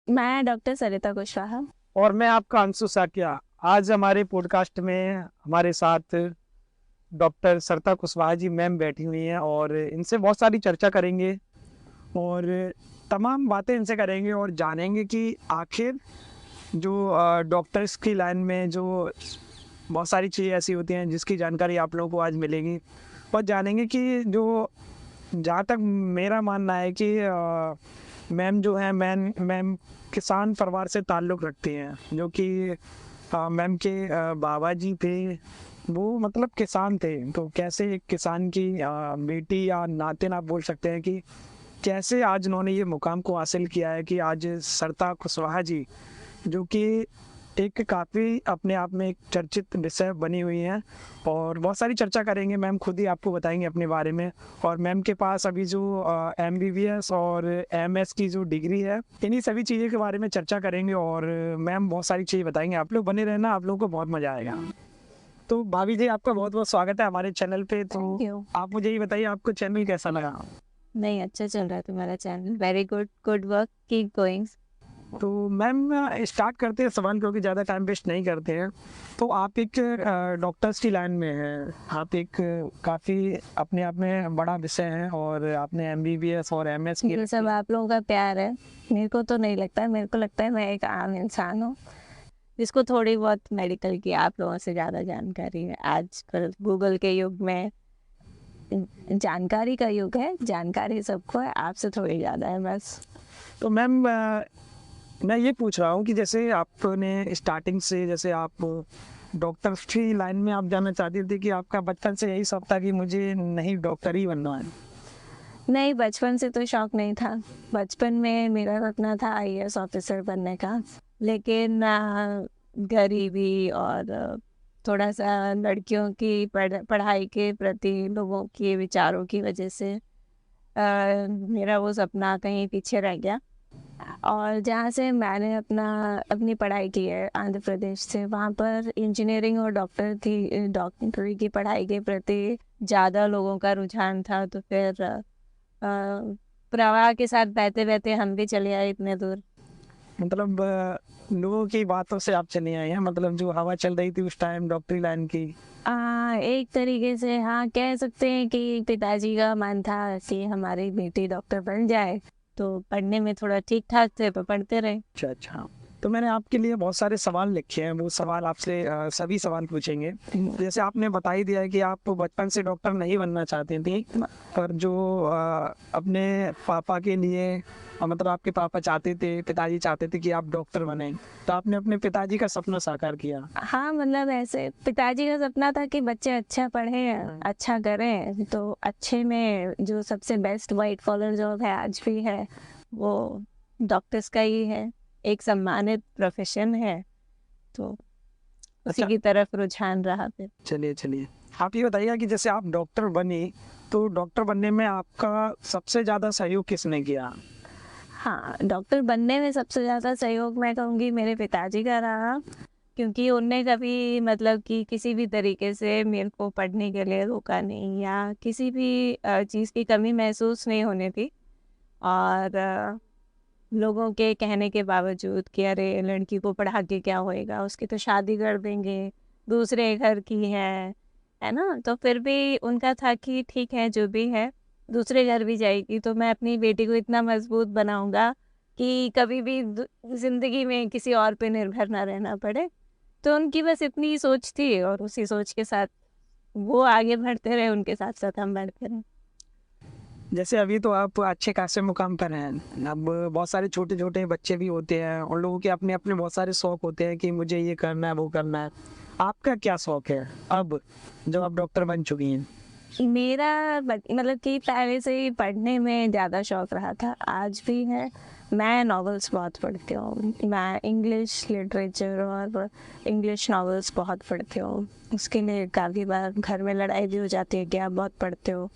मैं डॉक्टर सरिता कुशवाहा। और मैं आपका अंशु साकिया। आज हमारे पॉडकास्ट में हमारे साथ डॉक्टर सरिता कुशवाहा जी मैम बैठी हुई हैं और इनसे बहुत सारी चर्चा करेंगे और तमाम बातें इनसे करेंगे और जानेंगे कि आखिर जो डॉक्टर्स की लाइन में जो बहुत सारी चीज़ें ऐसी होती हैं जिसकी जानकारी आप लोगों को आज मिलेगी और जानेंगे कि जो जहाँ तक मेरा मानना है कि मैम जो है मैम किसान परिवार से ताल्लुक़ रखती हैं, जो कि मैम के बाबा जी थे, वो मतलब किसान थे। तो कैसे एक किसान की बेटी या नातिन आप बोल सकते हैं कि कैसे आज उन्होंने ये मुकाम को हासिल किया है कि आज सरिता कुशवाहा जी, जो कि एक काफ़ी अपने आप में एक चर्चित विषय बनी हुई हैं और बहुत सारी चर्चा करेंगे। मैम खुद ही आपको बताएंगे अपने बारे में। और मैम के पास अभी जो MBBS और MS की जो डिग्री है, इन्हीं सभी चीज़ों के बारे में चर्चा करेंगे और मैम बहुत सारी चीज़ें बताएंगे। आप लोग बने रहना, आप लोगों को बहुत मज़ा आएगा। तो भाभी जी, आपका बहुत बहुत स्वागत है हमारे चैनल पे। थैंक तो यू। आप मुझे ये बताइए, आपको चैनल कैसा लगा? नहीं, अच्छा चल रहा है तुम्हारा channel. Very good, good work, keep going. तो मैम स्टार्ट करते हैं सवाल, क्योंकि ज़्यादा टाइम वेस्ट नहीं करते हैं। तो आप एक डॉक्टर्स की लाइन में हैं, आप एक काफ़ी अपने आप में बड़ा विषय है और आपने MBBS और MS की ये सब आप लोगों का प्यार है, मेरे को तो नहीं लगता। मेरे को लगता है मैं एक आम इंसान हूँ जिसको थोड़ी बहुत मेडिकल की आप लोगों से ज़्यादा जानकारी है। आज कल गूगल के युग में जानकारी का युग है, जानकारी सबको है, आपसे थोड़ी ज़्यादा है बस। तो मैम मैं ये पूछ रहा हूँ कि जैसे आपने स्टार्टिंग से, जैसे आप डॉक्टर्स की लाइन में आप जाना चाहती थी, कि आपका बचपन से यही शौक था कि मुझे नहीं डॉक्टर ही बनना है? नहीं, बचपन से तो शौक नहीं था। बचपन में मेरा सपना था IAS ऑफिसर बनने का, लेकिन गरीबी और थोड़ा सा लड़कियों की पढ़ाई के प्रति लोगों के विचारों की वजह से मेरा वो सपना कहीं पीछे रह गया। और जहाँ से मैंने अपनी पढ़ाई की है, आंध्र प्रदेश से, वहाँ पर इंजीनियरिंग और डॉक्टरी की पढ़ाई के प्रति ज़्यादा लोगों का रुझान था। तो फिर प्रवाह के साथ बहते बहते हम भी चले आए इतने दूर। मतलब लोगों की बातों से आप चले आए हैं, मतलब जो हवा चल रही थी उस टाइम डॉक्टरी लाइन की। एक तरीके से हाँ, कह सकते हैं कि पिताजी का मन था कि हमारी बेटी डॉक्टर बन जाए, तो पढ़ने में थोड़ा ठीक ठाक थे तो पढ़ते रहे। अच्छा अच्छा। तो मैंने आपके लिए बहुत सारे सवाल लिखे हैं, वो सवाल आपसे सभी सवाल पूछेंगे। जैसे आपने बता ही दिया है कि आप बचपन से डॉक्टर नहीं बनना चाहती थी, पर जो अपने पापा के लिए मतलब आपके पापा चाहते थे, पिताजी चाहते थे कि आप डॉक्टर बने, तो आपने अपने पिताजी का सपना साकार किया। हाँ, मतलब ऐसे पिताजी का सपना था कि बच्चे अच्छा पढ़ें, अच्छा करें। तो अच्छे में जो सबसे बेस्ट वाइट कॉलर जॉब है आज भी है, वो डॉक्टर्स का ही है। एक सम्मानित प्रोफेशन है, तो उसी अच्छा, की तरफ रुझान रहा फिर। चलिए चलिए, आप ये बताइएगा कि जैसे आप डॉक्टर बनी, तो डॉक्टर बनने में आपका सबसे ज़्यादा सहयोग किसने किया? हाँ, डॉक्टर बनने में सबसे ज़्यादा सहयोग मैं कहूँगी मेरे पिताजी का रहा, क्योंकि उनने कभी मतलब कि किसी भी तरीके से मेरे को पढ़ने के लिए रोका नहीं या किसी भी चीज़ की कमी महसूस नहीं होने दी। और लोगों के कहने के बावजूद कि अरे लड़की को पढ़ा के क्या होएगा, उसकी तो शादी कर देंगे, दूसरे घर की है ना। तो फिर भी उनका था कि ठीक है, जो भी है, दूसरे घर भी जाएगी तो मैं अपनी बेटी को इतना मजबूत बनाऊंगा कि कभी भी जिंदगी में किसी और पे निर्भर ना रहना पड़े। तो उनकी बस इतनी सोच थी और उसी सोच के साथ वो आगे बढ़ते रहे, उनके साथ साथ हम बढ़ते रहे। जैसे अभी तो आप अच्छे खासे मुकाम पर हैं, अब बहुत सारे छोटे छोटे बच्चे भी होते हैं, उन लोगों के अपने अपने बहुत सारे शौक होते हैं कि मुझे ये करना है, वो करना है। आपका क्या शौक है अब जब आप डॉक्टर बन चुकी हैं? मेरा मतलब कि पहले से ही पढ़ने में ज़्यादा शौक रहा था, आज भी है। मैं नॉवेल्स बहुत पढ़ती हूँ, मैं इंग्लिश लिटरेचर और इंग्लिश नॉवेल्स बहुत पढ़ती हूँ। उसके लिए काफ़ी बार घर में लड़ाई भी हो जाती है कि आप बहुत पढ़ते हो,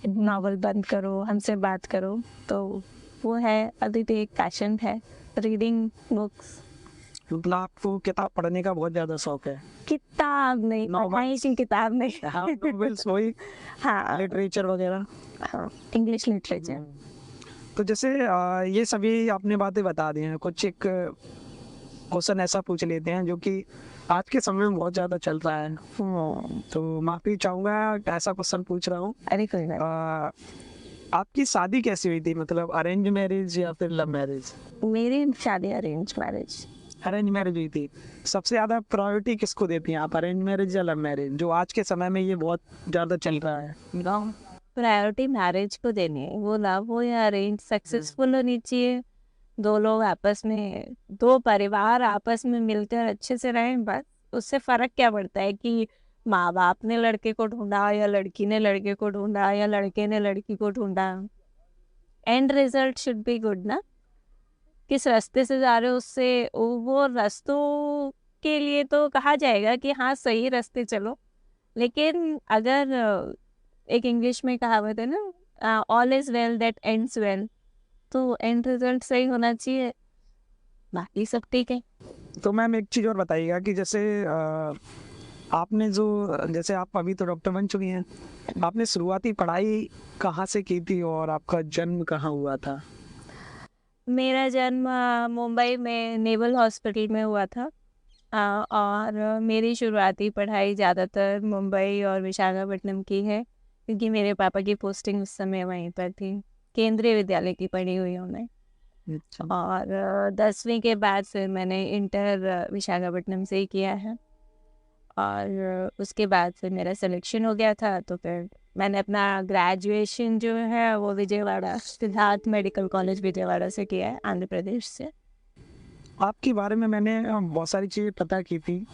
नॉवल बंद करो, हमसे बात करो। तो वो है, अभी भी एक पैशन है, रीडिंग बुक्स। मतलब आपको किताब पढ़ने का बहुत ज़्यादा शौक है? किताब नहीं, पढ़ाई की किताब नहीं। हाँ, नॉवेल्स वही, हाँ, लिटरेचर वगैरह। हाँ, इंग्लिश लिटरेचर। तो जैसे ये सभी आपने बातें बता दी हैं, कुछ एक क्वेश्चन ऐसा पूछ लेते हैं जो कि आज के समय में बहुत ज़्यादा चल रहा है। तो माफ़ी चाहूँगा ऐसा क्वेश्चन पूछ रहा हूँ। अरे कोई बात आपकी शादी कैसी हुई थी, मतलब अरेंज मैरिज या फिर लव मैरिज? नहीं। मेरी शादी अरेंज मैरिज। अरेंज मैरिज हुई थी। सबसे ज़्यादा प्रायोरिटी किसको देती हैं आप, अरेंज मैरिज या लव मैरिज, जो आज के समय में ये बहुत ज़्यादा चल रहा है? प्रायोरिटी मैरिज को देनी है, वो लव हो या अरेंज, सक्सेसफुल होनी चाहिए। दो लोग आपस में, दो परिवार आपस में मिलकर अच्छे से रहें, बस। उससे फर्क क्या पड़ता है कि माँ बाप ने लड़के को ढूंढा या लड़की ने लड़के को ढूंढा या लड़के ने लड़की को ढूंढा। And result should be good ना। किस रास्ते से जा रहे हो उससे, वो रास्तों के लिए तो कहा जाएगा कि हाँ सही रास्ते चलो, लेकिन अगर एक इंग्लिश में कहावत है ना, all is well that ends well, तो एंड रिजल्ट सही होना चाहिए, बाकी सब ठीक है। तो मैम एक चीज़ और बताइएगा कि जैसे आपने जो, जैसे आप अभी तो डॉक्टर बन चुकी हैं, आपने शुरुआती पढ़ाई कहाँ से की थी और आपका जन्म कहाँ हुआ था? मेरा जन्म मुंबई में नेवल हॉस्पिटल में हुआ था। और मेरी शुरुआती पढ़ाई ज़्यादातर मुंबई और विशाखापट्टनम की है, क्योंकि मेरे पापा की पोस्टिंग उस समय वहीं पर थी। केंद्रीय विद्यालय की पढ़ी हुई हूँ मैं। अच्छा। और 10वीं के बाद फिर मैंने इंटर विशाखापट्टनम से ही किया है। और उसके बाद फिर मेरा सिलेक्शन हो गया था, तो फिर मैंने अपना ग्रेजुएशन जो है वो विजयवाड़ा, सिद्धार्थ मेडिकल कॉलेज विजयवाड़ा से किया है, आंध्र प्रदेश से। आपके बारे में मैंने बहुत सारी चीज़ें पता की थी।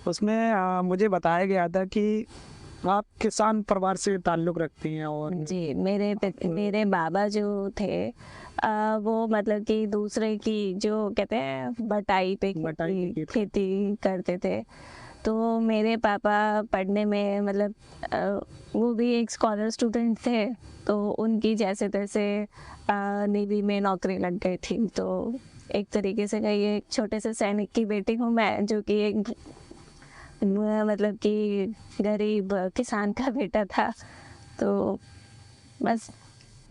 उसमें मुझे बताया गया था कि आप किसान परिवार से ताल्लुक़ रखती हैं और जी, मेरे बाबा जो थे, वो मतलब कि दूसरे की, जो कहते हैं बटाई पे बटाई की खेती करते थे। तो मेरे पापा पढ़ने में मतलब वो भी एक स्कॉलर स्टूडेंट थे, तो उनकी जैसे तैसे नेवी में नौकरी लग गई थी। तो एक तरीके से कहिए एक छोटे से सैनिक की बेटी हूँ मैं, जो कि एक मतलब कि गरीब किसान का बेटा था। तो बस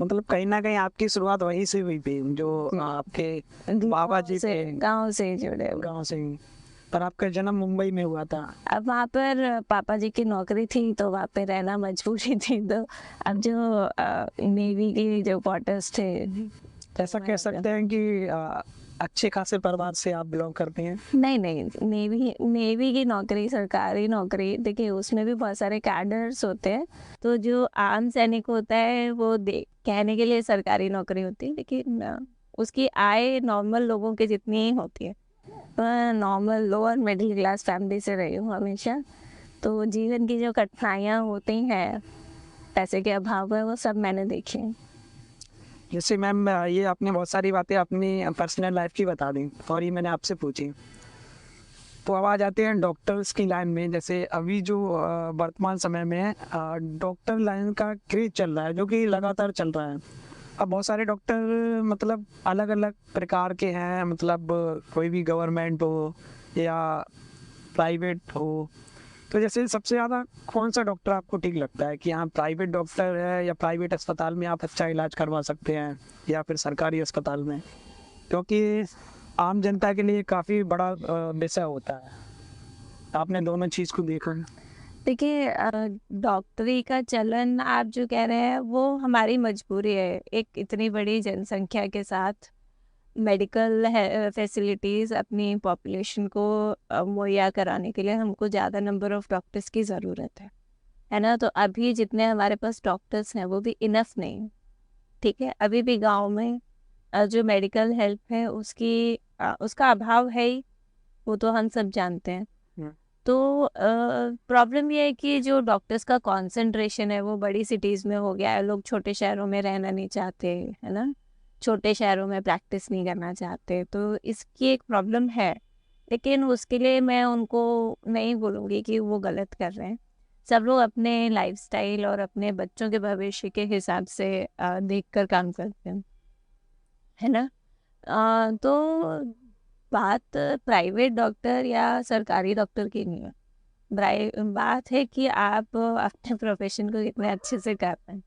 मतलब कहीं न कहीं आपकी शुरुआत वहीं से हुई थी, जो आपके बाबा जी थे, गांव से जुड़े हुए। गाँव से ही। पर आपका जन्म मुंबई में हुआ था। अब वहाँ पर पापा जी की नौकरी थी, तो वहाँ पे रहना मजबूरी थी। तो अब जो नेवी की जो क्वार्टर्स थे, ऐसा कह सकते हैं कि अच्छे खासे परिवार से आप बिलोंग करते हैं। नहीं नहीं, नेवी की नौकरी, सरकारी नौकरी, देखिए उसमें भी बहुत सारे कैडर्स होते हैं। तो जो आम सैनिक होता है वो कहने के लिए सरकारी नौकरी होती है, लेकिन उसकी आय नॉर्मल लोगों के जितनी ही होती है। Normal lower middle class family से रही हूँ हमेशा। तो जीवन की जो कठिनाइयाँ होती हैं, पैसे के अभाव है, वो सब मैंने देखी हैं। जैसे मैम ये आपने बहुत सारी बातें अपनी पर्सनल लाइफ की बता दी और ये मैंने आपसे पूछी। तो अब आ जाते हैं डॉक्टर्स की लाइन में। जैसे अभी जो वर्तमान समय में डॉक्टर लाइन का क्रेज चल रहा है, जो कि लगातार चल रहा है। अब बहुत सारे डॉक्टर मतलब अलग अलग प्रकार के हैं, मतलब कोई भी गवर्नमेंट हो या प्राइवेट हो। तो जैसे सबसे ज़्यादा कौन सा डॉक्टर आपको ठीक लगता है कि हाँ प्राइवेट डॉक्टर है, या प्राइवेट अस्पताल में आप अच्छा इलाज करवा सकते हैं, या फिर सरकारी अस्पताल में? क्योंकि आम जनता के लिए काफ़ी बड़ा विषय होता है। आपने दोनों चीज़ को देखा है। देखिए, डॉक्टरी का चलन आप जो कह रहे हैं वो हमारी मजबूरी है। एक इतनी बड़ी जनसंख्या के साथ मेडिकल फैसिलिटीज़ अपनी पॉपुलेशन को मुहैया कराने के लिए हमको ज़्यादा नंबर ऑफ डॉक्टर्स की ज़रूरत है ना। तो अभी जितने हमारे पास डॉक्टर्स हैं वो भी इनफ नहीं है, ठीक है। अभी भी गांव में जो मेडिकल हेल्प है उसका अभाव है ही, वो तो हम सब जानते हैं। तो प्रॉब्लम ये है कि जो डॉक्टर्स का कंसंट्रेशन है वो बड़ी सिटीज़ में हो गया है। लोग छोटे शहरों में रहना नहीं चाहते, है ना, छोटे शहरों में प्रैक्टिस नहीं करना चाहते। तो इसकी एक प्रॉब्लम है, लेकिन उसके लिए मैं उनको नहीं बोलूँगी कि वो गलत कर रहे हैं। सब लोग अपने लाइफस्टाइल और अपने बच्चों के भविष्य के हिसाब से देखकर काम करते हैं, है ना। तो बात प्राइवेट डॉक्टर या सरकारी डॉक्टर की नहीं है। बात है कि आप अपने प्रोफेशन को कितने अच्छे से कर रहे हैं,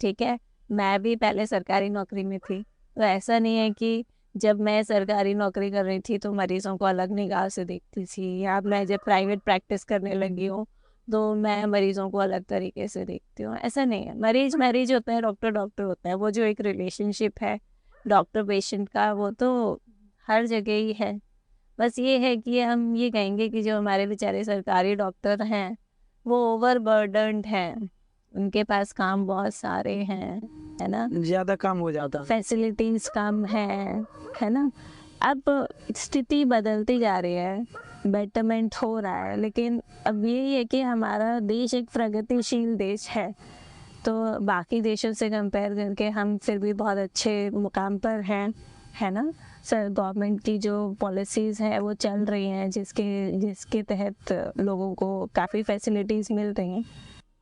ठीक है। मैं भी पहले सरकारी नौकरी में थी, तो ऐसा नहीं है कि जब मैं सरकारी नौकरी कर रही थी तो मरीजों को अलग निगाह से देखती थी, या अब मैं जब प्राइवेट प्रैक्टिस करने लगी हूँ तो मैं मरीजों को अलग तरीके से देखती हूँ। ऐसा नहीं है, मरीज मरीज होता है, डॉक्टर डॉक्टर होता है। वो जो एक रिलेशनशिप है डॉक्टर पेशेंट का, वो तो हर जगह ही है। बस ये है कि हम ये कहेंगे कि जो हमारे बेचारे सरकारी डॉक्टर हैं वो ओवरबर्डन्ड हैं, उनके पास काम बहुत सारे हैं, है ना, ज्यादा काम हो जाता। फैसिलिटीज कम है ना। अब स्थिति बदलती जा रही है, बेटरमेंट हो रहा है, लेकिन अब यही है कि हमारा देश एक प्रगतिशील देश है, तो बाकी देशों से कंपेयर करके हम फिर भी बहुत अच्छे मुकाम पर हैं, है ना। सर गवर्नमेंट की जो पॉलिसीज़ हैं वो चल रही हैं, जिसके जिसके तहत लोगों को काफ़ी फैसिलिटीज़ मिल रही हैं।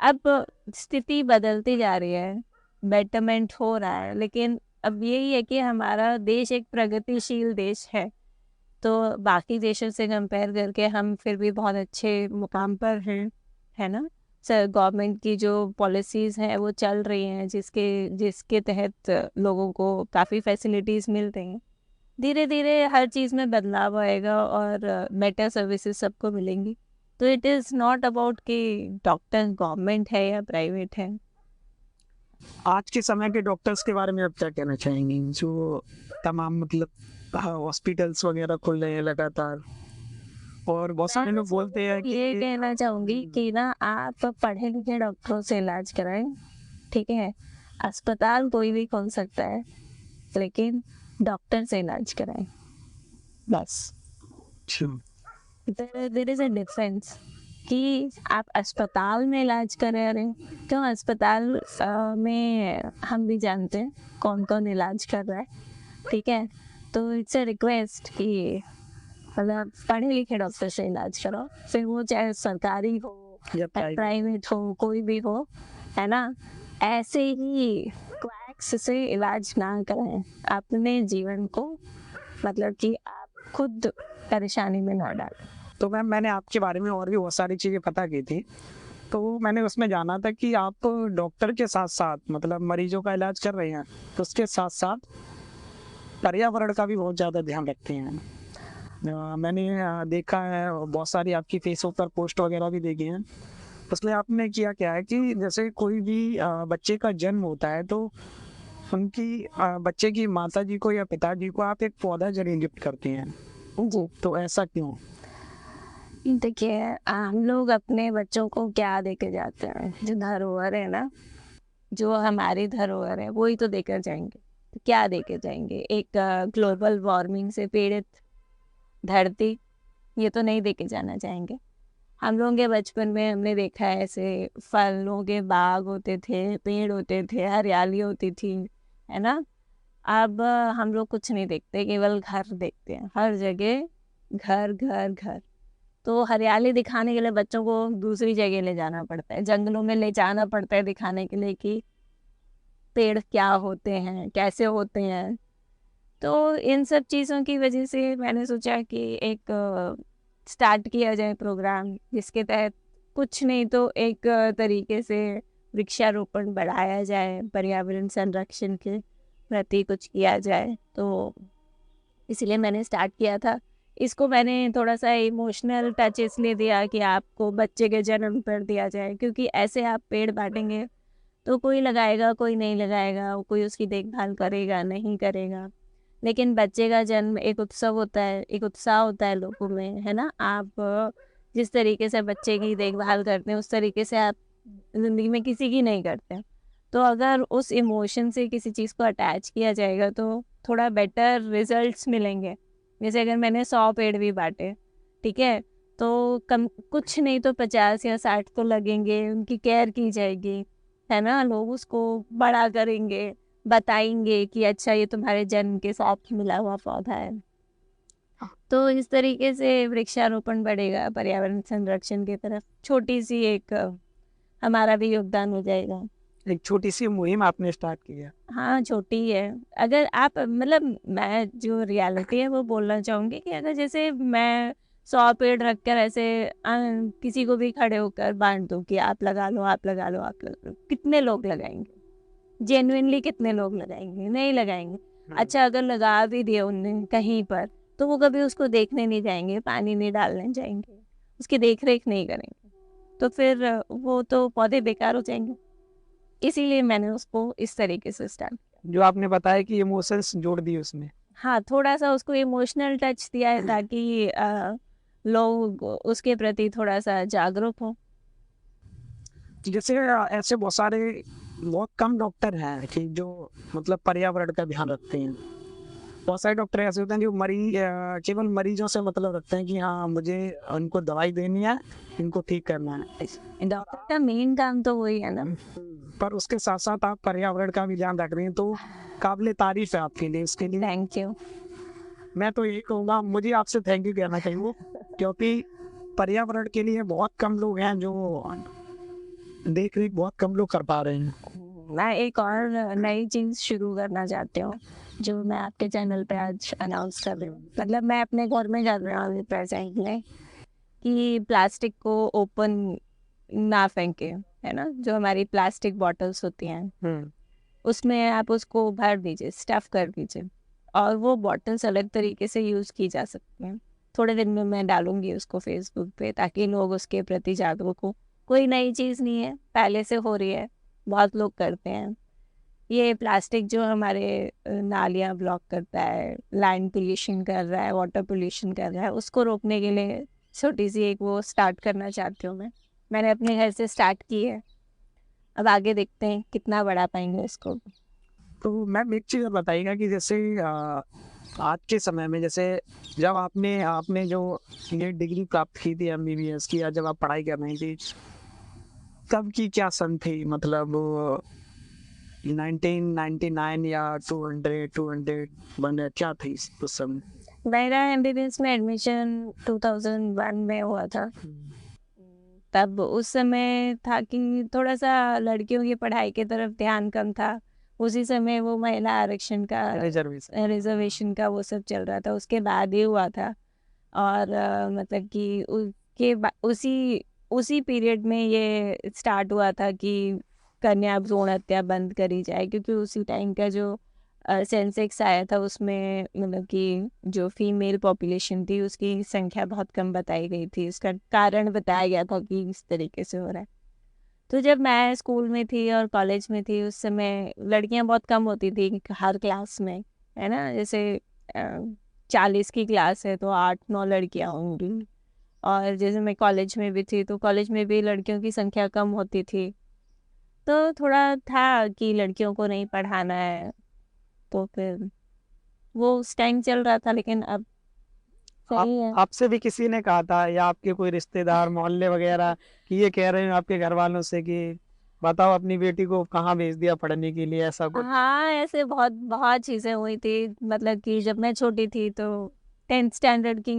अब स्थिति बदलती जा रही है, बेटरमेंट हो रहा है, लेकिन अब यही है कि हमारा देश एक प्रगतिशील देश है, तो बाकी देशों से कंपेयर करके हम फिर भी बहुत अच्छे मुकाम पर हैं, है ना। सर गवर्नमेंट की जो पॉलिसीज़ हैं वो चल रही हैं, जिसके जिसके तहत लोगों को काफ़ी फैसिलिटीज़ मिल रही हैं। धीरे धीरे हर चीज़ में बदलाव आएगा और बेटर सर्विसेज सबको मिलेंगी। तो इट इज़ नॉट अबाउट कि डॉक्टर गवर्नमेंट है या प्राइवेट है। आज के समय के डॉक्टर्स के बारे में आप क्या कहना चाहेंगे, जो तमाम मतलब हॉस्पिटल्स वगैरह खुल रहे हैं लगातार, और बहुत सारे लोग बोलते हैं कि ये कहना चाहूँगी कि ना, आप पढ़े लिखे डॉक्टरों से इलाज कराएं, ठीक है। अस्पताल कोई भी खोल सकता है, लेकिन डॉक्टर से इलाज कराएं, बस। देयर इज अ डिफरेंस कि आप अस्पताल में इलाज करा रहे हैं, क्यों अस्पताल में हम भी जानते हैं कौन कौन इलाज कर रहा है, ठीक है। तो इट्स अ रिक्वेस्ट कि मतलब पढ़े लिखे डॉक्टर से इलाज करो, फिर वो चाहे सरकारी हो या प्राइवेट हो, कोई भी हो, है ना। ऐसे ही क्वैक्स से इलाज ना कराएं अपने जीवन को, मतलब कि आप खुद परेशानी में ना डालें। तो मैम, मैंने आपके बारे में और भी बहुत सारी चीज़ें पता की थी, तो मैंने उसमें जाना था कि आप डॉक्टर के साथ साथ मतलब मरीजों का इलाज कर रहे हैं, तो उसके साथ साथ पर्यावरण का भी बहुत ज़्यादा ध्यान रखते हैं। मैंने देखा है, बहुत सारी आपकी फेसबुक पर पोस्ट वगैरह भी देखी हैं। उसमें आपने किया क्या है कि जैसे कोई भी बच्चे का जन्म होता है तो उनकी बच्चे की माता जी को या पिताजी को आप एक पौधा जरूर गिफ्ट करती हैं जी, तो ऐसा क्यों? देखिए, हम लोग अपने बच्चों को क्या देके जाते हैं, जो धरोहर है ना, जो हमारी धरोहर है वही तो देकर जाएंगे। तो क्या देके जाएंगे, एक ग्लोबल वार्मिंग से पीड़ित धरती, ये तो नहीं देके जाना चाहेंगे। हम लोगों के बचपन में हमने देखा है ऐसे फलों के बाग होते थे, पेड़ होते थे, हरियाली होती थी, है ना। अब हम लोग कुछ नहीं देखते, केवल घर देखते हैं, हर जगह घर घर घर। तो हरियाली दिखाने के लिए बच्चों को दूसरी जगह ले जाना पड़ता है, जंगलों में ले जाना पड़ता है दिखाने के लिए कि पेड़ क्या होते हैं, कैसे होते हैं। तो इन सब चीज़ों की वजह से मैंने सोचा कि एक स्टार्ट किया जाए प्रोग्राम, जिसके तहत कुछ नहीं तो एक तरीके से वृक्षारोपण बढ़ाया जाए, पर्यावरण संरक्षण के प्रति कुछ किया जाए। तो इसलिए मैंने स्टार्ट किया था। इसको मैंने थोड़ा सा इमोशनल टच इसलिए दिया कि आपको बच्चे के जन्म पर दिया जाए, क्योंकि ऐसे आप पेड़ बांटेंगे तो कोई लगाएगा कोई नहीं लगाएगा, कोई उसकी देखभाल करेगा नहीं करेगा। लेकिन बच्चे का जन्म एक उत्सव होता है, एक उत्साह होता है लोगों में, है ना। आप जिस तरीके से बच्चे की देखभाल करते हैं उस तरीके से आप ज़िंदगी में किसी की नहीं करते हैं। तो अगर उस इमोशन से किसी चीज़ को अटैच किया जाएगा तो थोड़ा बेटर रिजल्ट्स मिलेंगे। जैसे अगर मैंने 100 पेड़ भी बांटे, ठीक है, तो कम कुछ नहीं तो 50 या 60 तो लगेंगे, उनकी केयर की जाएगी, है ना। लोग उसको बड़ा करेंगे, बताएंगे कि अच्छा ये तुम्हारे जन्म के साथ मिला हुआ पौधा है। तो इस तरीके से वृक्षारोपण बढ़ेगा, पर्यावरण संरक्षण की तरफ छोटी सी एक हमारा भी योगदान हो जाएगा। एक छोटी सी मुहिम आपने स्टार्ट की है। हाँ, छोटी है। अगर आप मतलब मैं जो रियलिटी है वो बोलना चाहूँगी कि अगर जैसे मैं 100 पेड़ रख कर ऐसे किसी को भी खड़े होकर बांट दूँ कि आप लगा लो आप लगा लो आप लगा लो, कितने लोग लगाएंगे? जेन्युइनली कितने लोग लगाएंगे? नहीं लगाएंगे। अच्छा अगर लगा भी दिया उनने कहीं पर, तो वो कभी उसको देखने नहीं जाएंगे, पानी नहीं डालने जाएंगे, उसकी देख रेख नहीं करेंगे, तो फिर वो तो पौधे बेकार हो जाएंगे। इसीलिए मैंने उसको इस तरीके से स्टार्ट। जो आपने बताया कि इमोशंस जोड़ दिए उसमें। हाँ, थोड़ा सा उसको इमोशनल टच दिया है ताकि लोग उसके प्रति थोड़ा सा जागरूक हो। जैसे ऐसे बहुत कम डॉक्टर हैं कि जो मतलब पर्यावरण का ध्यान रखते हैं। बहुत सारे डॉक्टर ऐसे होते हैं जो केवल मरीजों से मतलब रखते हैं कि हाँ मुझे उनको दवाई देनी है, इनको ठीक करना है। डॉक्टर का मेन काम तो वही है ना। पर उसके साथ साथ आप पर्यावरण का भी ध्यान रख रहे हैं, तो काबिले तारीफ है आपके लिए, इसके लिए थैंक यू। मैं तो यही कहूँगा, मुझे आपसे थैंक यू कहना चाहिए, क्योंकि पर्यावरण के लिए बहुत कम लोग हैं जो देख रेख बहुत कम लोग कर पा रहे हैं। मैं एक और नई चीज़ शुरू करना चाहती हूँ जो मैं आपके चैनल पे आज अनाउंस कर रही हूँ। मतलब मैं अपने घर में कर रही हूँ अभी प्रेजेंट में, कि प्लास्टिक को ओपन ना फेंके, है ना। जो हमारी प्लास्टिक बॉटल्स होती हैं उसमें आप उसको भर दीजिए, स्टफ कर दीजिए, और वो बॉटल्स अलग तरीके से यूज़ की जा सकती हैं। थोड़े दिन में मैं डालूंगी उसको फेसबुक पे ताकि लोग उसके प्रति जागरूक हो। कोई नई चीज़ नहीं है, पहले से हो रही है, बहुत लोग करते हैं। ये प्लास्टिक जो हमारे नालियाँ ब्लॉक करता है, लैंड पोल्यूशन कर रहा है, वाटर पोल्यूशन कर रहा है, उसको रोकने के लिए छोटी सी एक वो स्टार्ट करना चाहती हूँ मैं। मैंने अपने घर से स्टार्ट की है, अब आगे देखते हैं कितना बढ़ा पाएंगे इसको। तो मैम एक चीज़ और बताइएगा कि जैसे आज के समय में, जैसे जब आपने आपने जो ये डिग्री प्राप्त की थी एमबीबीएस की, या जब आप पढ़ाई कर रही थी, तब की क्या सन थी? मतलब 1999 या 200 क्या थी उस समय? मेरा एमबीबीएस में एडमिशन 2001 में हुआ था। तब उस समय था कि थोड़ा सा लड़कियों की पढ़ाई की तरफ ध्यान कम था। उसी समय वो महिला आरक्षण का, रिजर्वेशन का वो सब चल रहा था, उसके बाद ही हुआ था। और मतलब कि उसी उसी पीरियड में ये स्टार्ट हुआ था कि कन्या भ्रूण हत्या बंद करी जाए, क्योंकि उसी टाइम का जो सेंसेक्स आया था उसमें मतलब कि जो फीमेल पॉपुलेशन थी उसकी संख्या बहुत कम बताई गई थी। इसका कारण बताया गया था कि इस तरीके से हो रहा है। तो जब मैं स्कूल में थी और कॉलेज में थी उस समय लड़कियां बहुत कम होती थी हर क्लास में, है ना। जैसे 40 की क्लास है तो 8-9 लड़कियां होंगी। और जैसे मैं कॉलेज में भी थी तो कॉलेज में भी लड़कियों की संख्या कम होती थी। तो थोड़ा था कि लड़कियों को नहीं पढ़ाना है, तो फिर वो उस टाइम चल रहा था, लेकिन अब सही है। आपसे भी किसी ने कहा था, या आपके कोई रिश्तेदार मोहल्ले वगैरह, कि ये कह रहे हैं आपके घर वालों से कि बताओ अपनी बेटी को कहाँ भेज दिया पढ़ने के लिए, ऐसा कुछ? हाँ, ऐसे बहुत बहुत चीज़ें हुई थी। मतलब कि जब मैं छोटी थी तो 10th स्टैंडर्ड की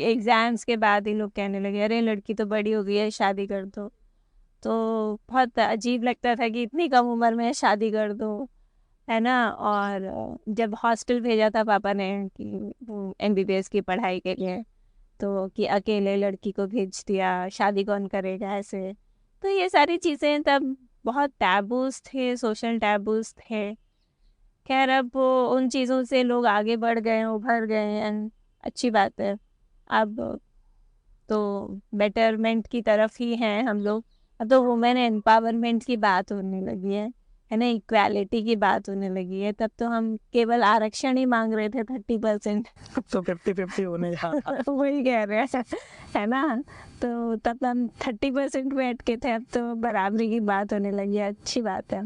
एग्जाम्स के बाद ही लोग कहने लगे अरे लड़की तो बड़ी हो गई है, शादी कर दो। तो बहुत अजीब लगता था कि इतनी कम उम्र में शादी कर दो, है ना। और जब हॉस्टल भेजा था पापा ने कि एमबीबीएस की पढ़ाई के लिए, तो कि अकेले लड़की को भेज दिया, शादी कौन करेगा ऐसे। तो ये सारी चीज़ें तब बहुत टैबूज थे, सोशल टैबूज थे। खैर अब वो उन चीज़ों से लोग आगे बढ़ गए हैं, उभर गए हैं, अच्छी बात है। अब तो बेटरमेंट की तरफ ही हैं हम लोग। अब तो वुमेन एम्पावरमेंट की बात होने लगी है ना, इक्वालिटी की बात होने लगी है। तब तो हम केवल आरक्षण ही मांग रहे थे 30%। तो 50-50 होने जा रहा है। वही कह रहे हैं, है ना। तो तब हम 30% में अटके थे, अब तो बराबरी की बात होने लगी है, अच्छी बात है।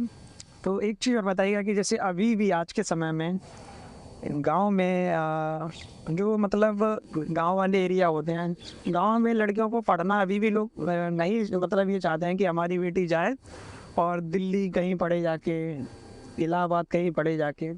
तो एक चीज़ और बताइएगा कि जैसे अभी भी आज के समय में गांव में जो मतलब गांव वाले एरिया होते हैं, गांव में लड़कियों को पढ़ना अभी भी लोग नहीं, मतलब ये चाहते हैं कि हमारी बेटी जाए और दिल्ली कहीं पढ़े जाके, इलाहाबाद कहीं पढ़े जाके।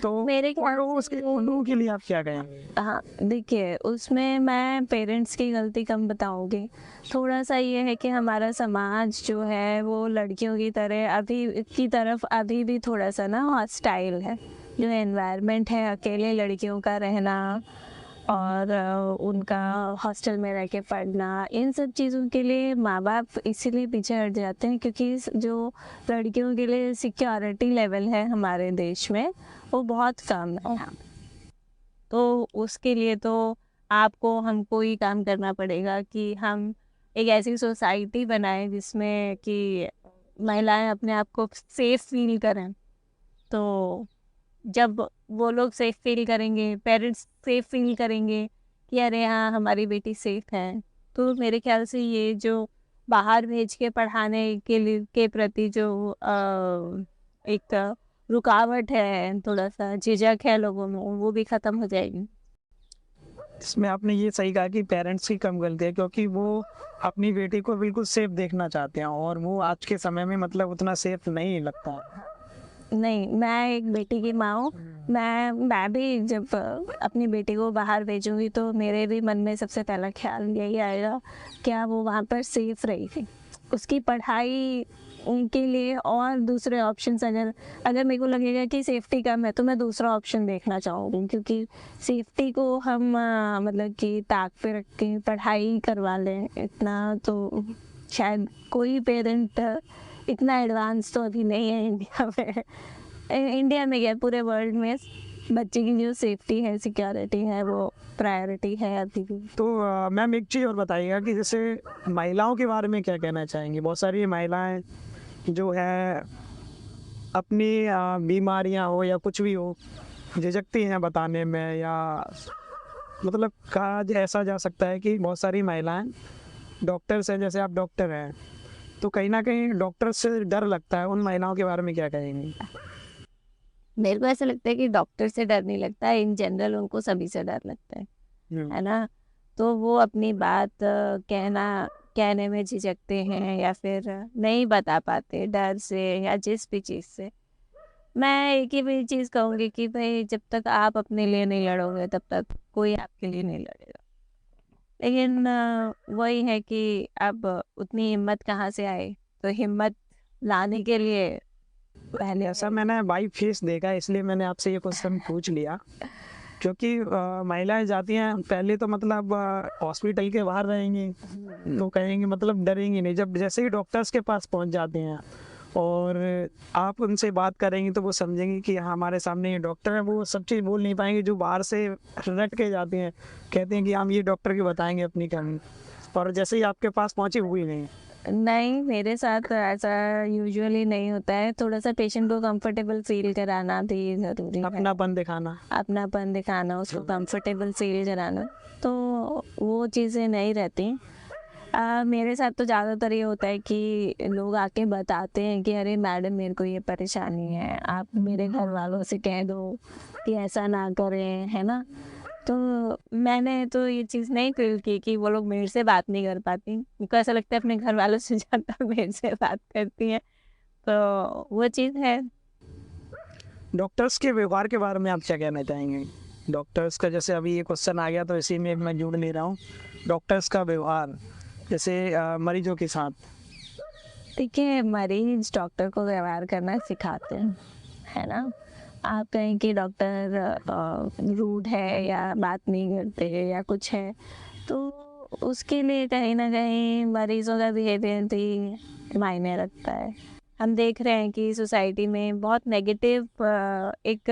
तो मेरे ख्याल उन लोगों के लिए आप क्या कहेंगे? हाँ, देखिए उसमें मैं पेरेंट्स की गलती कम बताऊंगी। थोड़ा सा ये है कि हमारा समाज जो है वो लड़कियों की तरह अभी की तरफ अभी भी थोड़ा सा ना हॉस्टाइल है। जो एनवायरनमेंट है अकेले लड़कियों का रहना, और उनका हॉस्टल में रह के पढ़ना, इन सब चीज़ों के लिए माँ बाप इसीलिए पीछे हट जाते हैं क्योंकि जो लड़कियों के लिए सिक्योरिटी लेवल है हमारे देश में वो बहुत कम है। तो उसके लिए तो आपको हमको ही काम करना पड़ेगा कि हम एक ऐसी सोसाइटी बनाएं जिसमें कि महिलाएं अपने आप को सेफ फील करें। तो जब वो लोग सेफ फील करेंगे, पेरेंट्स सेफ फील करेंगे कि अरे हाँ हमारी बेटी सेफ है, तो मेरे ख्याल से ये जो बाहर भेज के पढ़ाने के लिए के प्रति जो एक रुकावट है, थोड़ा सा झिझक है लोगों में, वो भी खत्म हो जाएगी। इसमें आपने ये सही कहा कि पेरेंट्स की कम गलती है, क्योंकि वो अपनी बेटी को बिल्कुल सेफ देखना चाहते हैं और वो आज के समय में मतलब उतना सेफ नहीं लगता। नहीं, मैं एक बेटी की माँ हूँ। मैं भी जब अपनी बेटी को बाहर भेजूंगी तो मेरे भी मन में सबसे पहला ख्याल यही आएगा, क्या वो वहाँ पर सेफ रहेगी, उसकी पढ़ाई उनके लिए, और दूसरे ऑप्शंस अगर अगर मेरे को लगेगा कि सेफ्टी कम है तो मैं दूसरा ऑप्शन देखना चाहूँगी, क्योंकि सेफ्टी को हम मतलब कि ताक पे रख के पढ़ाई करवा लें, इतना तो शायद कोई पेरेंट इतना एडवांस तो अभी नहीं है इंडिया में। इंडिया में क्या, पूरे वर्ल्ड में बच्चे की जो सेफ्टी है, सिक्योरिटी है, वो प्रायोरिटी है अभी भी। तो मैम एक चीज़ और बताइएगा कि जैसे महिलाओं के बारे में क्या कहना चाहेंगी। बहुत सारी महिलाएं जो है अपनी बीमारियां हो या कुछ भी हो झिझकती हैं बताने में, या मतलब कहा ऐसा जा सकता है कि बहुत सारी महिलाएं डॉक्टर्स हैं, जैसे आप डॉक्टर हैं, तो कहीं ना कहीं डॉक्टर से डर लगता है। उन महिलाओं के बारे में क्या कहेंगी? मेरे को ऐसा लगता है कि डॉक्टर से डर नहीं लगता है, इन जनरल उनको सभी से डर लगता है ना। तो वो अपनी बात कहने में झिझकते हैं या फिर नहीं बता पाते डर से या जिस भी चीज़ से। मैं एक ही भी चीज़ कहूँगी कि भाई जब तक आप अपने लिए नहीं लड़ोगे तब तक कोई आपके लिए नहीं लड़ेगा। लेकिन वही है कि अब उतनी हिम्मत कहाँ से आए, तो हिम्मत लाने के लिए पहले ऐसा मैंने बाई फेस देखा है, इसलिए मैंने आपसे ये क्वेश्चन पूछ लिया। क्योंकि महिलाएं जाती हैं पहले तो मतलब हॉस्पिटल के बाहर रहेंगी तो कहेंगे मतलब डरेंगी नहीं, जब जैसे ही डॉक्टर्स के पास पहुंच जाते हैं और आप उनसे बात करेंगी तो वो समझेंगे कि हमारे सामने ये डॉक्टर है। वो सब चीज़ बोल नहीं पाएंगे जो बाहर से रट के जाते हैं, कहते हैं कि हम ये डॉक्टर की बताएंगे अपनी कहानी, और जैसे ही आपके पास पहुंचे हुई नहीं। नहीं, मेरे साथ ऐसा यूजुअली नहीं होता है। थोड़ा सा पेशेंट को कंफर्टेबल फील कराना भी ज़रूरी है, अपनापन दिखाना, अपनापन दिखाना, उसको कंफर्टेबल फील कराना, तो वो चीज़ें नहीं रहती। मेरे साथ तो ज़्यादातर ये होता है कि लोग आके बताते हैं कि अरे मैडम मेरे को ये परेशानी है, आप मेरे घर वालों से कह दो कि ऐसा ना करें, है ना। तो मैंने तो ये चीज़ नहीं फील की कि वो लोग मेरे से बात नहीं कर पाती। उनको ऐसा लगता है अपने घर वालों से ज़्यादा मेरे से बात करती हैं, तो वो चीज़ है। डॉक्टर्स के व्यवहार के बारे में आप क्या कहना चाहेंगे? डॉक्टर्स का जैसे अभी ये क्वेश्चन आ गया तो इसी में मैं जोड़ ले रहा हूँ। डॉक्टर्स का व्यवहार जैसे मरीजों के साथ। देखिए, मरीज डॉक्टर को व्यवहार करना सिखाते हैं, है ना। आप कहें कि डॉक्टर रूड है या बात नहीं करते या कुछ है, तो उसके लिए कहीं ना कहीं मरीजों का बिहेवियर भी मायने रखता है। हम देख रहे हैं कि सोसाइटी में बहुत नेगेटिव एक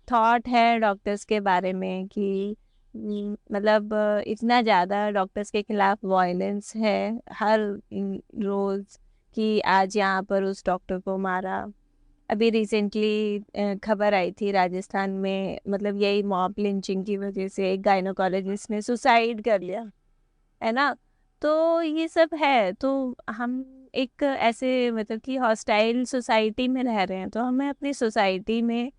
थॉट है डॉक्टर्स के बारे में कि मतलब इतना ज़्यादा डॉक्टर्स के खिलाफ वायलेंस है हर रोज़, कि आज यहाँ पर उस डॉक्टर को मारा। अभी रिसेंटली खबर आई थी राजस्थान में, मतलब यही मॉब लिंचिंग की वजह से एक गायनोकोलॉजिस्ट ने सुसाइड कर लिया, है ना। तो ये सब है, तो हम एक ऐसे मतलब कि हॉस्टाइल सोसाइटी में रह रहे हैं, तो हमें अपनी सोसाइटी में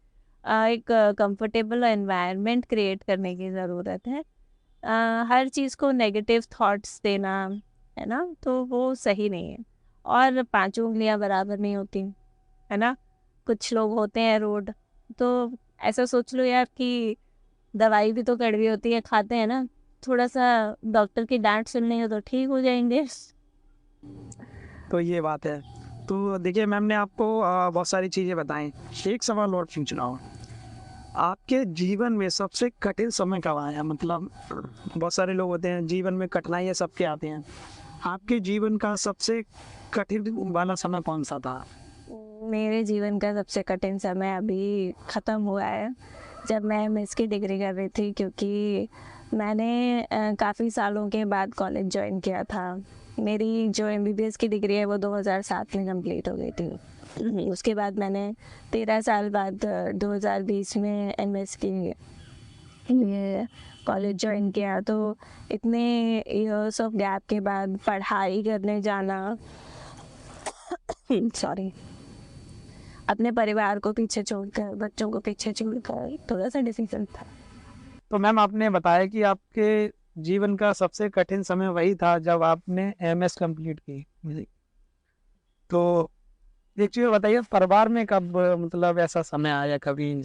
एक कंफर्टेबल एनवायरनमेंट क्रिएट करने की ज़रूरत है। हर चीज़ को नेगेटिव थॉट्स देना, है ना, तो वो सही नहीं है। और पांचों उंगलियां बराबर नहीं होती, है ना। कुछ लोग होते हैं रोड, तो ऐसा सोच लो यार कि दवाई भी तो कड़वी होती है, खाते हैं ना, थोड़ा सा डॉक्टर की डांट सुनने हो तो ठीक हो जाएंगे। तो ये बात है। तो देखिए मैम ने आपको बहुत सारी चीज़ें बताई। एक सवाल और पूछ रहा हूँ आपके जीवन में सबसे कठिन समय कब आया? मतलब बहुत सारे लोग होते हैं जीवन में कठिनाइयाँ सबके आते हैं। आपके जीवन का सबसे कठिन वाला समय कौन-सा था? मेरे जीवन का सबसे कठिन समय अभी ख़त्म हुआ है, जब मैं एमएस की डिग्री कर रही थी, क्योंकि मैंने काफ़ी सालों के बाद कॉलेज जॉइन किया था। मेरी जो एमबीबीएस की डिग्री है वो 2007 में कंप्लीट हो गई थी। उसके बाद मैंने 13 साल बाद 2020 में एमएस की लिए कॉलेज जॉइन किया। तो इतने इयर्स ऑफ गैप के बाद पढ़ाई करने जाना, सॉरी, अपने परिवार को पीछे छोड़कर, बच्चों को पीछे छोड़कर थोड़ा सा डिफिकल्ट था। तो मैम आपने बताया कि आपके जीवन का सबसे कठिन समय वही था जब आपने एमएस कंप्लीट की। जी। तो एक चीज़ बताइए, परिवार में कब मतलब ऐसा समय आया कभी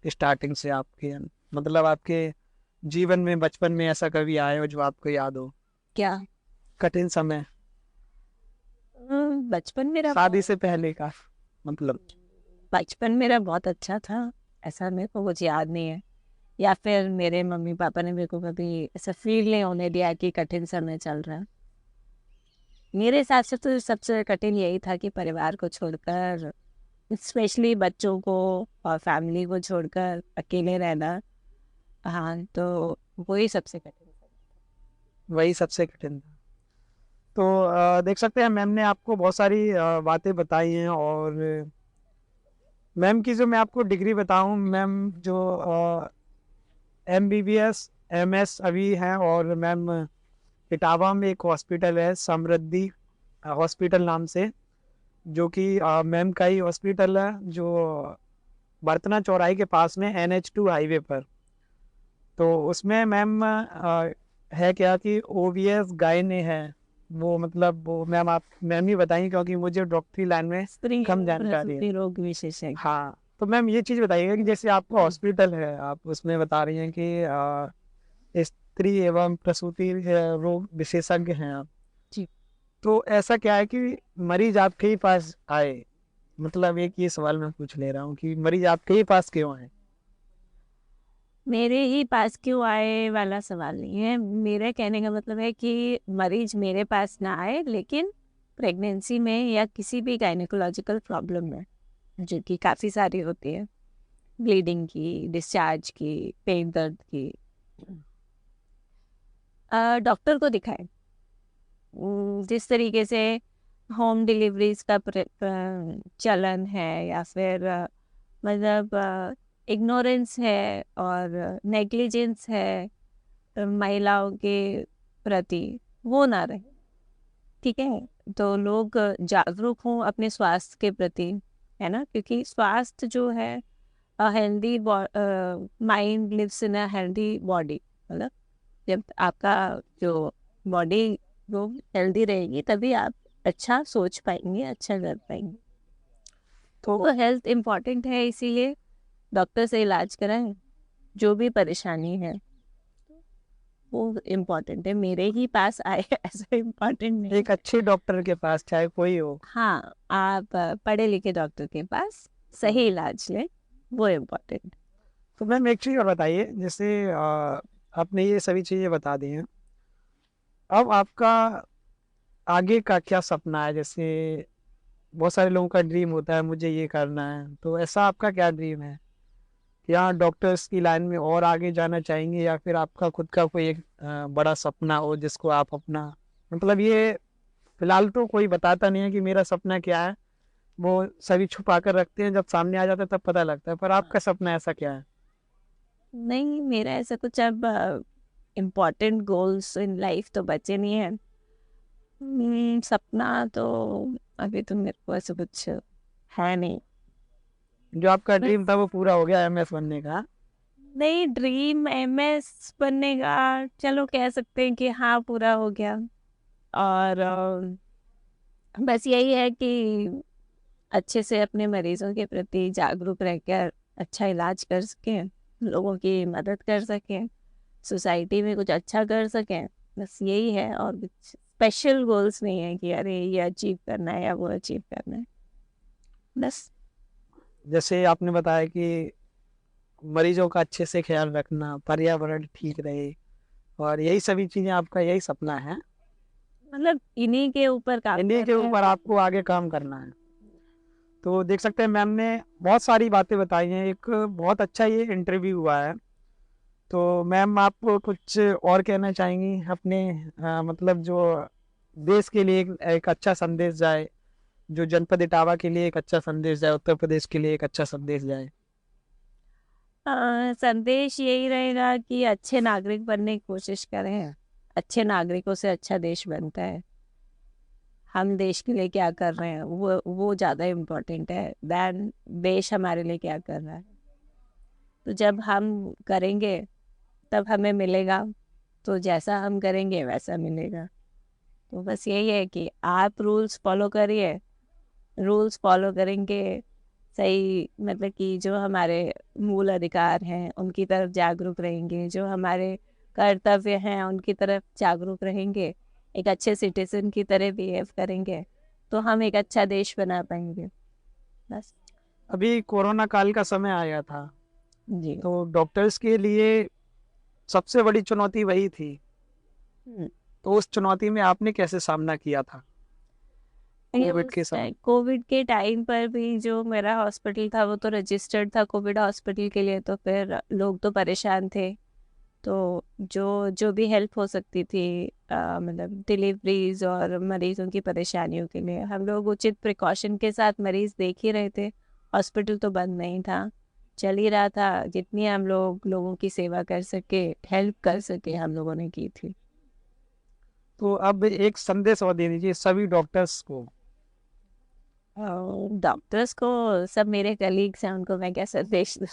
स्टार्टिंग से आपके, मतलब आपके जीवन में बचपन में ऐसा कभी आया हो जो आपको याद हो? क्या? कठिन समय बचपन मेरा शादी से पहले का, मतलब। बचपन मेरा बहुत अच्छा था, ऐसा मेरे को कुछ याद नहीं है, या फिर मेरे मम्मी पापा ने मेरे को कभी ऐसा फील नहीं होने दिया कि कठिन समय चल रहा है। मेरे हिसाब से तो सबसे कठिन यही था कि परिवार को छोड़कर, स्पेशली बच्चों को और फैमिली को छोड़कर अकेले रहना। हाँ, तो वही सबसे कठिन था। वही सबसे कठिन था। तो देख सकते हैं मैम ने आपको बहुत सारी बातें बताई हैं। और मैम की जो मैं आपको डिग्री बताऊं, मैम जो एमबीबीएस एमएस अभी हैं, और मैम इटावा में एक हॉस्पिटल है समृद्धि हॉस्पिटल नाम से, जो कि मैम का ही हॉस्पिटल है, जो बर्तना चौराहे के पास में NH2 हाईवे पर। तो उसमें मैम है क्या कि ओवीएस गायने है, वो मतलब वो मैम ही बताएंगे क्योंकि मुझे डॉक्टरी लाइन में स्त्री कम एवं जानकारी है। प्रसूति रोग विशेषज्ञ। हाँ, तो मैम ये चीज़ बताइएगा कि जैसे आपका हॉस्पिटल है, आप उसमें बता रही हैं कि स्त्री एवं प्रसूति रोग विशेषज्ञ हैं आप। जी। तो ऐसा क्या है कि मरीज आपके ही पास आए? मतलब एक ये सवाल मैं पूछ ले रहा हूँ कि मरीज आपके ही पास क्यों आए? मेरे ही पास क्यों आए वाला सवाल नहीं है, मेरे कहने का मतलब है कि मरीज मेरे पास ना आए, लेकिन प्रेगनेंसी में या किसी भी गायनेकोलॉजिकल प्रॉब्लम में, जो कि काफ़ी सारी होती है, ब्लीडिंग की, डिस्चार्ज की, पेट दर्द की, डॉक्टर को दिखाएं। जिस तरीके से होम डिलीवरीज का चलन है, या फिर मतलब इग्नोरेंस है और नेग्लिजेंस है महिलाओं के प्रति, वो ना रहे। ठीक है, तो लोग जागरूक हों अपने स्वास्थ्य के प्रति, है ना, क्योंकि स्वास्थ्य जो है, healthy mind lives in a healthy body. मतलब जब आपका जो बॉडी वो हेल्दी रहेगी, तभी आप अच्छा सोच पाएंगे, अच्छा कर पाएंगे। तो हेल्थ इम्पॉर्टेंट है, इसीलिए डॉक्टर से इलाज कराएं। जो भी परेशानी है वो इम्पोर्टेंट है, मेरे ही पास आए ऐसा इम्पोर्टेंट नहीं एक है। अच्छे डॉक्टर के पास, चाहे कोई हो। हाँ, आप पढ़े लिखे डॉक्टर के पास हाँ। सही इलाज लें, वो इम्पोर्टेंट। तो मैम एक चीज़ और बताइए, जैसे आपने ये सभी चीज़ें बता दी हैं, अब आपका आगे का क्या सपना है? जैसे बहुत सारे लोगों का ड्रीम होता है मुझे ये करना है, तो ऐसा आपका क्या ड्रीम है? या डॉक्टर्स की लाइन में और आगे जाना चाहेंगे, या फिर आपका खुद का कोई एक बड़ा सपना हो जिसको आप अपना, मतलब ये फिलहाल तो कोई बताता नहीं है कि मेरा सपना क्या है, वो सभी छुपा कर रखते हैं, जब सामने आ जाता है तब पता लगता है, पर आपका सपना ऐसा क्या है? नहीं, मेरा ऐसा कुछ अब इम्पोर्टेंट गोल्स इन लाइफ तो बचे नहीं है। सपना तो अभी तो मेरे को ऐसा कुछ है नहीं। जो आपका ड्रीम बस, था वो पूरा हो गया, एमएस बनने का? नहीं, ड्रीम एमएस बनने का चलो कह सकते हैं कि हाँ, पूरा हो गया। और बस यही है कि अच्छे से अपने मरीजों के प्रति जागरूक रहकर अच्छा इलाज कर सकें, लोगों की मदद कर सकें, सोसाइटी में कुछ अच्छा कर सकें। बस यही है, और कुछ स्पेशल गोल्स नहीं है कि अरे ये अचीव करना है या वो अचीव करना है। बस। जैसे आपने बताया कि मरीजों का अच्छे से ख्याल रखना, पर्यावरण ठीक रहे, और यही सभी चीजें आपका यही सपना है। मतलब इन्हीं के ऊपर काम इन्हीं कर के रहे हैं। ऊपर आपको आगे काम करना है। तो देख सकते हैं मैम ने बहुत सारी बातें बताई हैं, एक बहुत अच्छा ये इंटरव्यू हुआ है। तो मैम आप कुछ और कहना चाहेंगी अपने मतलब जो देश के लिए एक अच्छा संदेश जाए, जो जनपद इटावा के लिए एक अच्छा संदेश जाए, उत्तर प्रदेश के लिए एक अच्छा संदेश जाए? संदेश यही रहेगा कि अच्छे नागरिक बनने की कोशिश करें। अच्छे नागरिकों से अच्छा देश बनता है। हम देश के लिए क्या कर रहे हैं वो ज़्यादा इम्पोर्टेंट है दैन देश हमारे लिए क्या कर रहा है। तो जब हम करेंगे तब हमें मिलेगा, तो जैसा हम करेंगे वैसा मिलेगा। तो बस यही है कि आप रूल्स फॉलो करिए। रूल्स फॉलो करेंगे, सही मतलब कि जो हमारे मूल अधिकार हैं उनकी तरफ जागरूक रहेंगे, जो हमारे कर्तव्य हैं उनकी तरफ जागरूक रहेंगे, एक अच्छे सिटीजन की तरह बिहेव करेंगे, तो हम एक अच्छा देश बना पाएंगे। बस। अभी कोरोना काल का समय आया था, जी। तो डॉक्टर्स के लिए सबसे बड़ी चुनौती वही थी। हम्म। तो उस चुनौती में आपने कैसे सामना किया था ये कोविड के समय? कोविड के टाइम पर भी जो मेरा हॉस्पिटल था वो तो रजिस्टर्ड था कोविड हॉस्पिटल के लिए, तो फिर लोग तो परेशान थे। तो जो जो भी हेल्प हो सकती थी, मतलब डिलीवरीज और मरीजों की परेशानियों के लिए हम लोग उचित प्रिकॉशन के साथ मरीज देख ही रहे थे। हॉस्पिटल तो बंद नहीं था, चल ही रहा था। जितनी हम लोग लोगों की सेवा कर सके, हेल्प कर सके, हम लोगों ने की थी। तो अब एक संदेश और दे दीजिए सभी डॉक्टर्स को। डॉक्टर्स को, सब मेरे कलीग्स हैं, उनको मैं क्या संदेश दूँ?